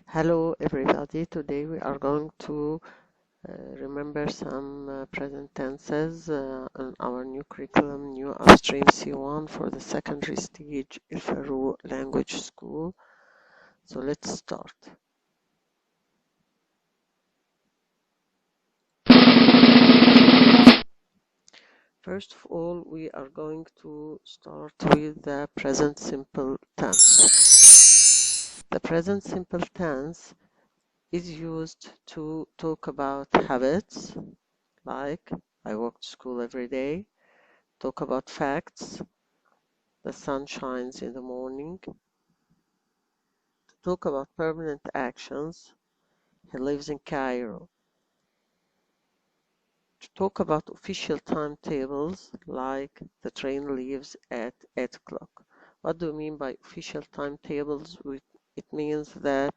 Hello everybody, today we are going to remember some present tenses on our new curriculum, new Upstream C1 for the secondary stage El Farouk Language School. So let's start. First of all, we are going to start with the present simple tense. The present simple tense is used to talk about habits, like I walk to school every day. Talk about facts. The sun shines in the morning. Talk about permanent actions. He lives in Cairo. To talk about official timetables, like the train leaves at 8 o'clock. What do we mean by official timetables? It means that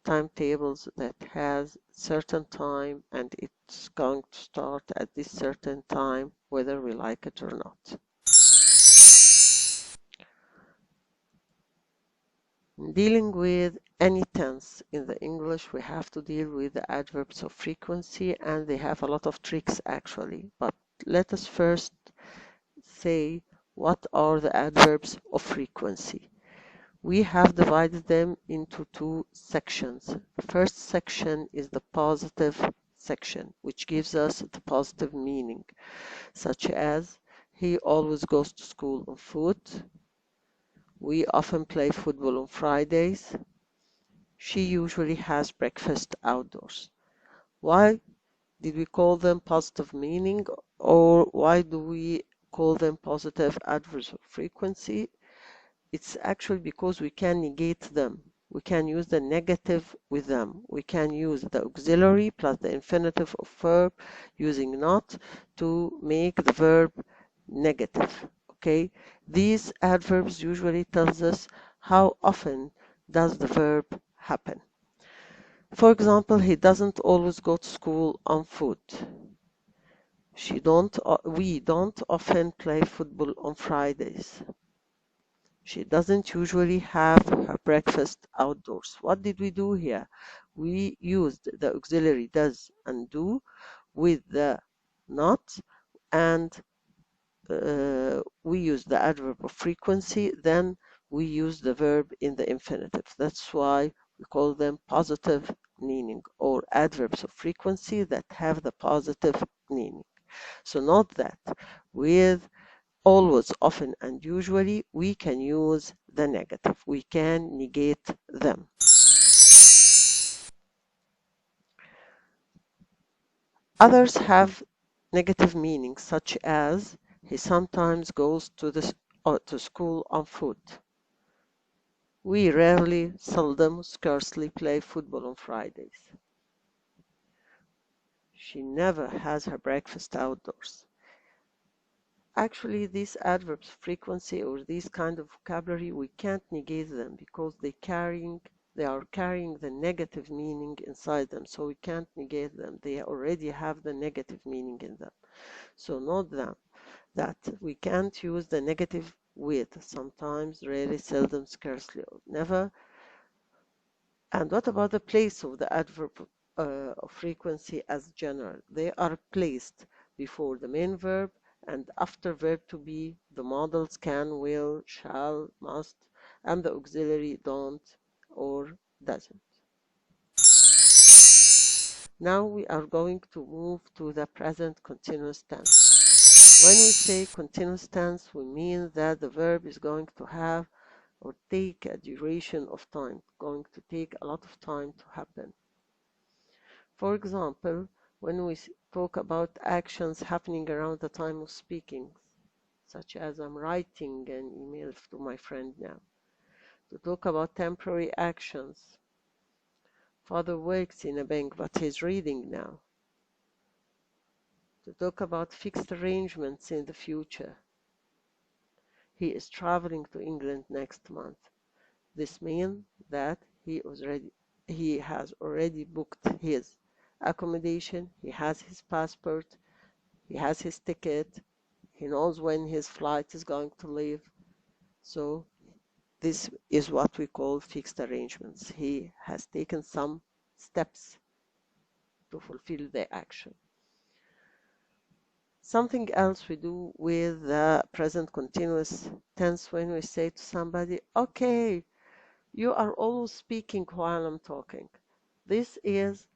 timetables that has certain time and it's going to start at this certain time, whether we like it or not. Dealing with any tense in the English, we have to deal with the adverbs of frequency, and they have a lot of tricks actually. But let us first say what are the adverbs of frequency. We have divided them into two sections. The first section is the positive section, which gives us the positive meaning, such as he always goes to school on foot. We often play football on Fridays. She usually has breakfast outdoors. Why did we call them positive meaning, or why do we call them positive adverbs of frequency? It's actually because we can negate them. We can use the negative with them. We can use the auxiliary plus the infinitive of verb using not to make the verb negative. Okay, these adverbs usually tells us how often does the verb happen. For example, he doesn't always go to school on foot. We don't often play football on Fridays. She doesn't usually have her breakfast outdoors. What did we do here? We used the auxiliary does and do with the not, and we use the adverb of frequency, then we use the verb in the infinitive. That's why we call them positive meaning, or adverbs of frequency that have the positive meaning. So note that with always, often, and usually, we can use the negative. We can negate them. Others have negative meanings, such as he sometimes goes to school on foot. We rarely, seldom, scarcely play football on Fridays. She never has her breakfast outdoors. Actually, these adverbs, frequency, or these kind of vocabulary, we can't negate them because they are carrying the negative meaning inside them, so we can't negate them. They already have the negative meaning in them. So note that we can't use the negative with sometimes, rarely, seldom, scarcely, or never. And what about the place of the adverb of frequency as general? They are placed before the main verb and after verb to be, the modals can, will, shall, must, and the auxiliary don't or doesn't. Now we are going to move to the present continuous tense. When we say continuous tense, we mean that the verb is going to have or take a duration of time, going to take a lot of time to happen. For example, when we talk about actions happening around the time of speaking, such as I'm writing an email to my friend now. To talk about temporary actions, father works in a bank but he's reading now. To talk about fixed arrangements in the future, he is traveling to England next month. This means that he has already booked his accommodation, he has his passport, he has his ticket, he knows when his flight is going to leave. So This is what we call fixed arrangements. He has taken some steps to fulfill the action. Something else we do with the present continuous tense when we say to somebody, okay, you are always speaking while I'm talking. This is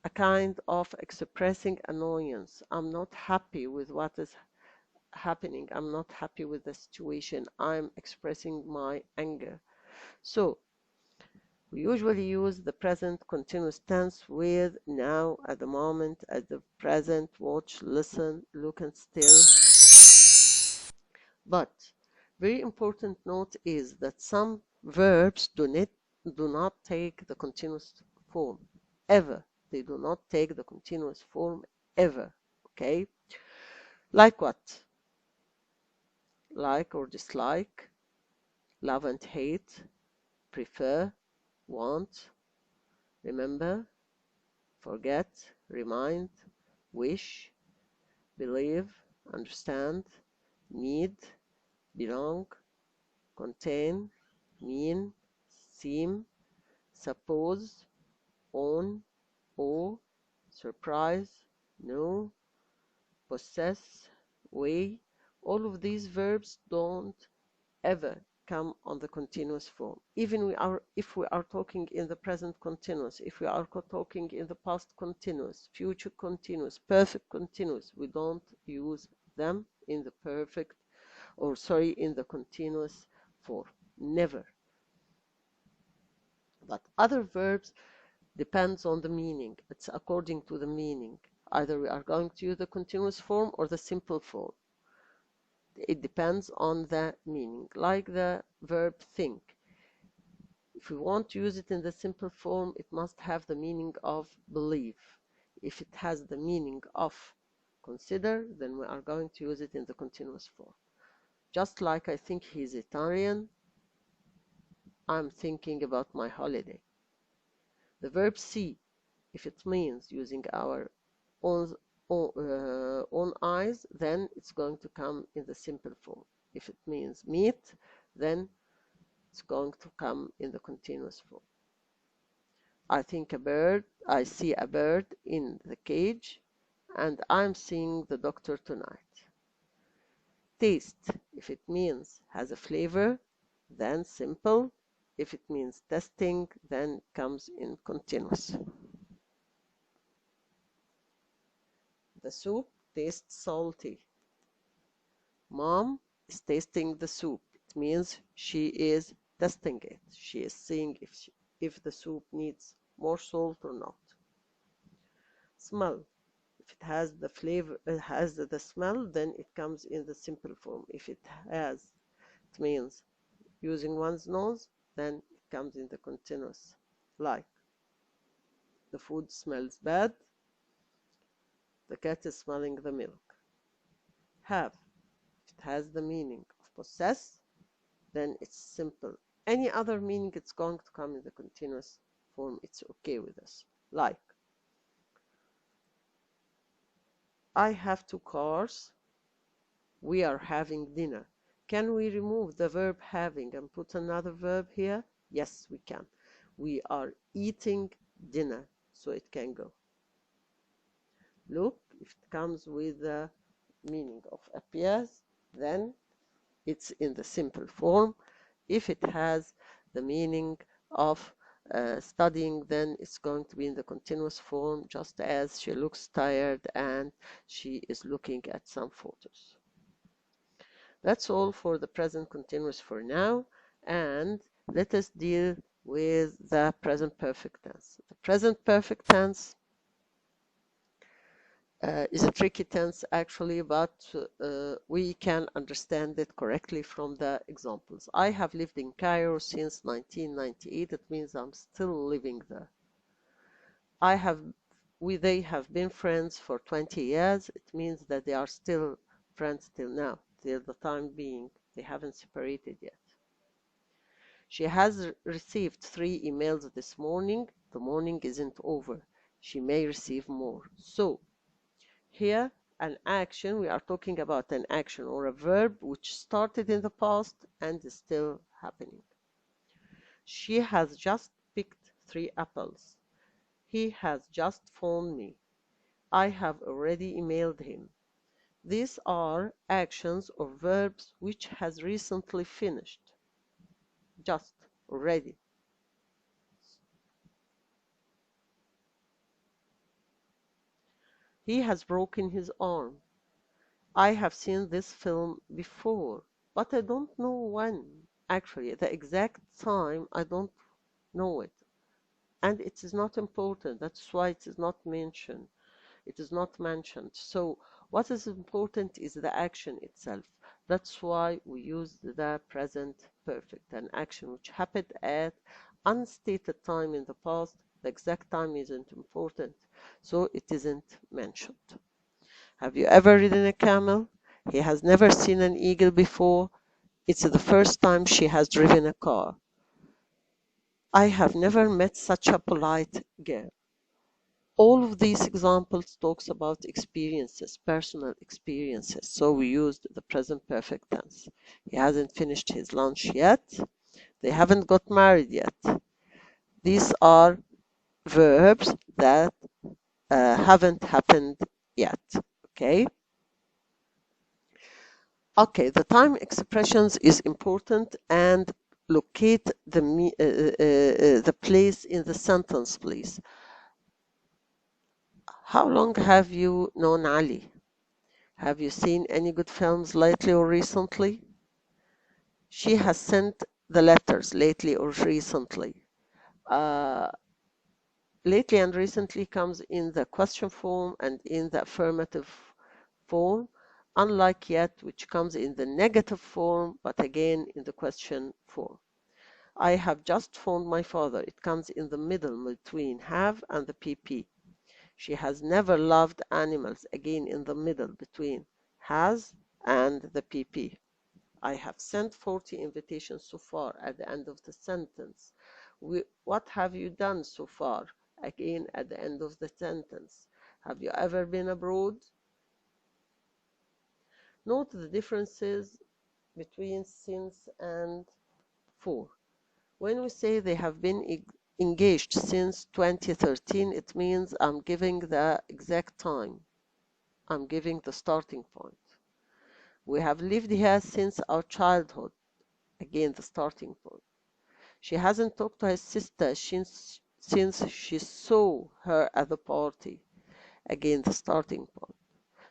a kind of expressing annoyance. I'm not happy with what is happening. I'm not happy with the situation. I'm expressing my anger. So we usually use the present continuous tense with now, at the moment, at the present, watch, listen, look, and still. But very important note is that some verbs do not take the continuous form ever. They do not take the continuous form ever. Okay? Like what? Like or dislike, love and hate, prefer, want, remember, forget, remind, wish, believe, understand, need, belong, contain, mean, seem, suppose, own, owe, surprise, know, possess, weigh. All of these verbs don't ever come on the continuous form. Even if we are talking in the present continuous, if we are talking in the past continuous, future continuous, perfect continuous, we don't use them in the perfect, or sorry, in the continuous form. Never. But other verbs depends on the meaning. It's according to the meaning. Either we are going to use the continuous form or the simple form. It depends on the meaning, like the verb think. If we want to use it in the simple form, it must have the meaning of believe. If it has the meaning of consider, then we are going to use it in the continuous form. Just like I think he's Italian, I'm thinking about my holiday. The verb see, if it means using our own, own eyes, then it's going to come in the simple form. If it means meet, then it's going to come in the continuous form. I see a bird in the cage, and I'm seeing the doctor tonight. Taste, if it means has a flavor, then simple. If it means testing, then it comes in continuous. The soup tastes salty. Mom is tasting the soup. It means she is testing it. She is seeing if the soup needs more salt or not. Smell. If it has the flavor, it has the smell, then it comes in the simple form. If it means using one's nose, then it comes in the continuous. Like, the food smells bad, the cat is smelling the milk. Have. If it has the meaning of possess, then it's simple. Any other meaning, it's going to come in the continuous form. It's okay with us. Like, I have 2 cars. We are having dinner. Can we remove the verb having and put another verb here? Yes, we can. We are eating dinner, so it can go. Look, if it comes with the meaning of appears, then it's in the simple form. If it has the meaning of studying, then it's going to be in the continuous form, just as she looks tired and she is looking at some photos. That's all for the present continuous for now, and let us deal with the present perfect tense. The present perfect tense is a tricky tense actually, but we can understand it correctly from the examples. I have lived in Cairo since 1998. It means I'm still living there. They have been friends for 20 years. It means that they are still friends till now, till the time being. They haven't separated yet. She has received 3 emails this morning. The morning isn't over. She may receive more. So, here, an action, we are talking about an action or a verb which started in the past and is still happening. She has just picked 3 apples. He has just phoned me. I have already emailed him. These are actions or verbs which has recently finished. Just, already. He has broken his arm. I have seen this film before, but I don't know when. Actually, the exact time, I don't know it. And it is not important. That's why it is not mentioned. It is not mentioned. So what is important is the action itself. That's why we use the present perfect, an action which happened at unstated time in the past. The exact time isn't important, so it isn't mentioned. Have you ever ridden a camel? He has never seen an eagle before. It's the first time she has driven a car. I have never met such a polite girl. All of these examples talks about experiences, personal experiences. So we used the present perfect tense. He hasn't finished his lunch yet. They haven't got married yet. These are verbs that haven't happened yet. Okay. Okay, the time expressions is important, and locate the place in the sentence, please. How long have you known Ali? Have you seen any good films lately or recently? She has sent the letters lately or recently. Uh, Lately and recently comes in the question form and in the affirmative form, unlike yet, which comes in the negative form, but again in the question form. I have just phoned my father. It comes in the middle between have and the PP. She has never loved animals, again in the middle between has and the PP. I have sent 40 invitations so far at the end of the sentence. What have you done so far? Again at the end of the sentence. Have you ever been abroad? Note the differences between since and for. When we say they have been engaged since 2013, it means I'm giving the exact time. I'm giving the starting point. We have lived here since our childhood. Again, the starting point. She hasn't talked to her sister since she saw her at the party. Again, the starting point.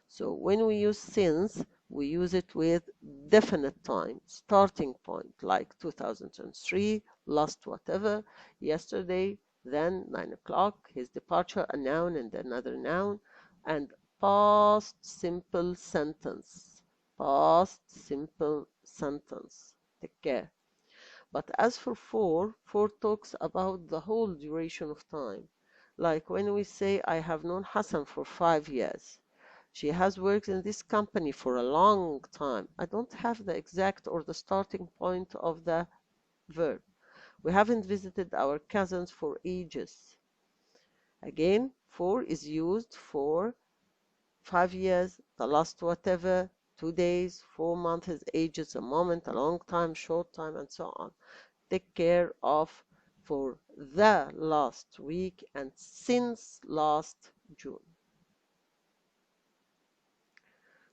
So when we use since, we use it with definite time, starting point, like 2003, last whatever, yesterday, then 9 o'clock, his departure, a noun and another noun, and past simple sentence. Past simple sentence. Take care. But as for for talks about the whole duration of time. Like when we say, I have known Hassan for 5 years. She has worked in this company for a long time. I don't have the exact or the starting point of the verb. We haven't visited our cousins for ages. Again, for is used for 5 years, the last whatever, 2 days, 4 months, ages, a moment, a long time, short time, and so on. Take care of for the last week and since last June.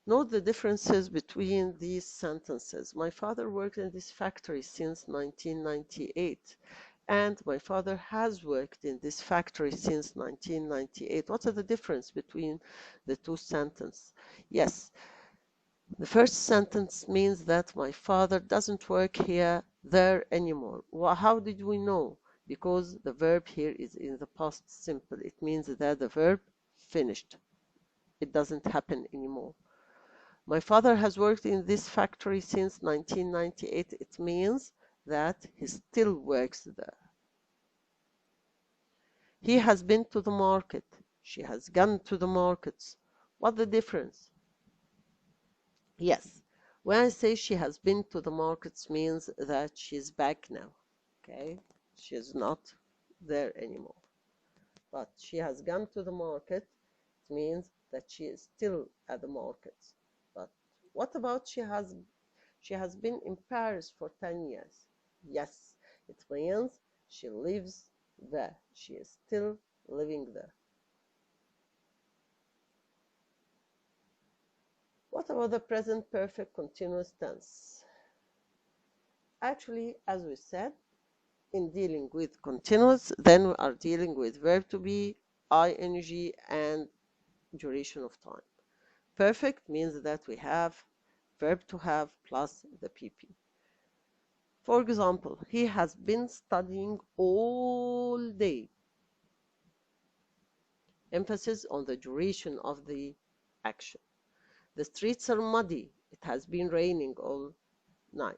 Note the differences between these sentences. My father worked in this factory since 1998, and my father has worked in this factory since 1998. What's the difference between the two sentences? Yes, the first sentence means that my father doesn't work there anymore. Well, how did we know? Because the verb here is in the past simple. It means that the verb finished. It doesn't happen anymore. My father has worked in this factory since 1998. It means that he still works there. He has been to the market. She has gone to the markets. What the difference? Yes, when I say she has been to the markets means that she's back now. Okay, she's not there anymore. But she has gone to the market. It means that she is still at the market. But what about she has been in Paris for 10 years? Yes, it means she lives there. She is still living there. What about the present perfect continuous tense? Actually, as we said, in dealing with continuous, then we are dealing with verb to be, ing, and duration of time. Perfect means that we have verb to have plus the PP. For example, he has been studying all day. Emphasis on the duration of the action. The streets are muddy. It has been raining all night.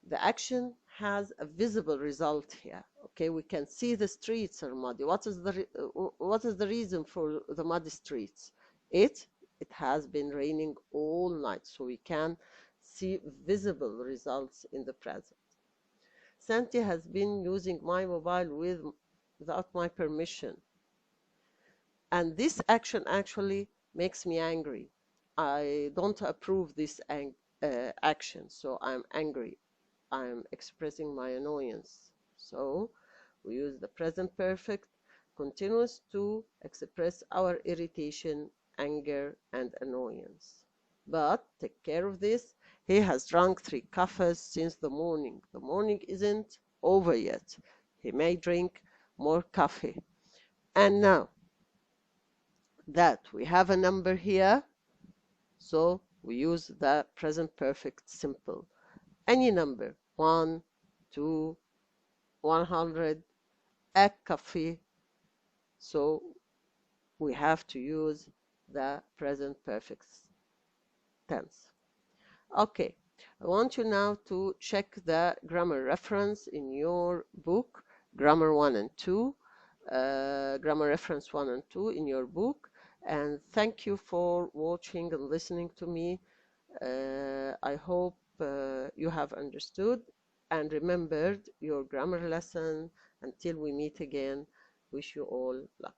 The action has a visible result here. Okay, we can see the streets are muddy. What is the reason for the muddy streets? It has been raining all night, so we can see visible results in the present. Santi has been using my mobile without my permission. And this action actually makes me angry. I don't approve this action, so I'm angry. I'm expressing my annoyance. So we use the present perfect continuous to express our irritation, anger, and annoyance. But take care of this. He has drunk 3 coffees since the morning. The morning isn't over yet. He may drink more coffee. And now that we have a number here, so we use the present perfect simple. Any number, 1, 2, 100, a coffee. So we have to use the present perfect tense. Okay, I want you now to check the grammar reference in your book, Grammar 1 and 2, Grammar Reference 1 and 2 in your book. And thank you for watching and listening to me. I hope you have understood and remembered your grammar lesson. Until we meet again, wish you all luck.